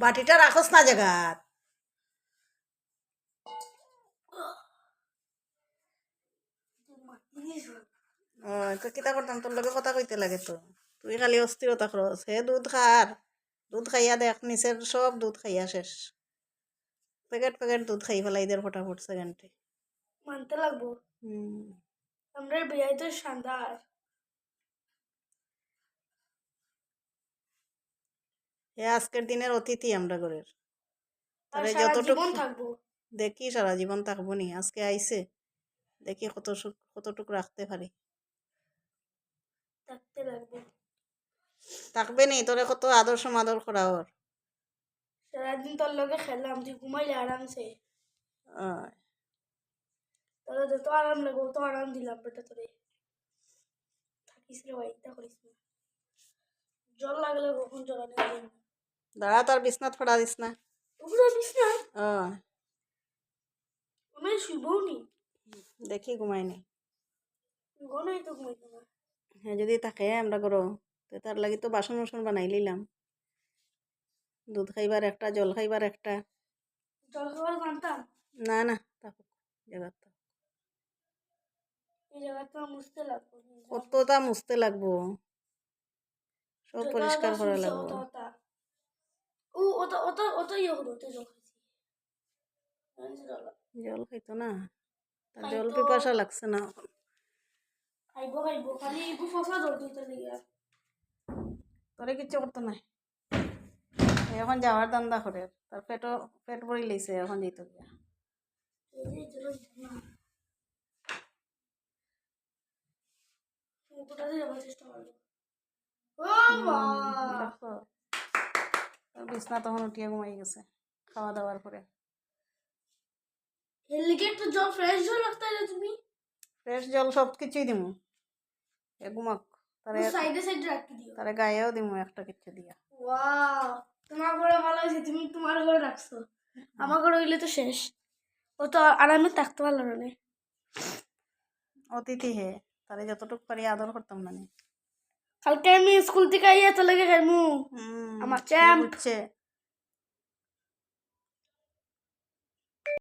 বাটিটা রাখস না জায়গাত। তো কিতা করতাম, তোর লগে কথা কইতে লাগে তো, তুই খালি অস্থিরতা খরচ। হে দুধ খার, দুধ খাইয়া দেখ নিচের সব দুধ খাইয়া শেষ, প্যাকেট প্যাকেট দুধ খাই ফেলাই দের ফটাফট সেকেন্ডে। মানতে লাগবো, আমরা বিয়াই তো শানদার। এ আজকের দিনের অতিথি আমরা ঘরের, আর তারে সারা যতটুক জীবন থাকবো। দেখি সারা জীবন থাকবো নি, আজকে আইছে দেখি কতটুক রাখতে পারি। থাকতে লাগবো, থাকবে নি, তোরে কত আদর্শ মাদর করা ওর। সারাদিন তোর লগে খেললাম, তুই ঘুমাইলে আরামসে। তোরা যত আরাম লাগবো তো আরাম দিলাম বেটা তোরে। থাকিস রে ভাই, তা করিস না। জল লাগলে কখন জড়ানো যাবে না। দাঁড়া, তার বিছনাত ফড়া দিস না। উপরে দিস না, আহ, আমি শুইবও নি। দেখি ঘুমাই নি। ঘনাই তো ঘুমাইতো না। হ্যাঁ, যদি থাকে আমরা করো, তো তার লাগি তো বাসন বাসন বানাই লিলাম, দুধ খাইবার একটা, জল খাইবার একটা। জল খাবার জানতাম, না না, থাকুক জায়গাত থাকুক। এই জায়গাটা মুছতে লাগবো। কতটা মুছতে লাগবো, সব যত পরিষ্কার করা শুনছে লাগবো। অত অতা। ও অত অত অত ইয়ে করো, অত জল খাইছি। জল খাইতো না, তার জল খাইতো, পিপাসা লাগছে না এখন। খাইবো খাইবো, খালি একটু ফসা জল দিতে দিকে। তোরে কিচ্ছু করতো না, এখন যাওয়ার দান্দা করে, তার পেট ভরি লইছে, এখন যেত গিয়া। দেখো, তার বিছনা তখন উঠিয়ে ঘুমাই গেছে খাওয়া দাওয়ার পরে। একটু জল, ফ্রেশ জল রাখতে হবে তুমি। ফ্রেশ জল সব কিছুই দিমু, এ ঘুমাক। সাইডে সাইডে রাখি দিও। তারে গায়েও দিমু একটা কিছু দিয়া। ওয়াও, তোমার ঘরে ভালো হয়েছে, তুমি তোমার ঘরে রাখছো। আমার ঘরে হইলে তো শেষ, ও তো আরামে থাকতে পারলো না। অতিথি হে, তারে যতটুকু পারি আদর করতাম না। কালকে আমি স্কুল থেকে আইয়া তো লেগে খাইমু আমার চ্যাম্প।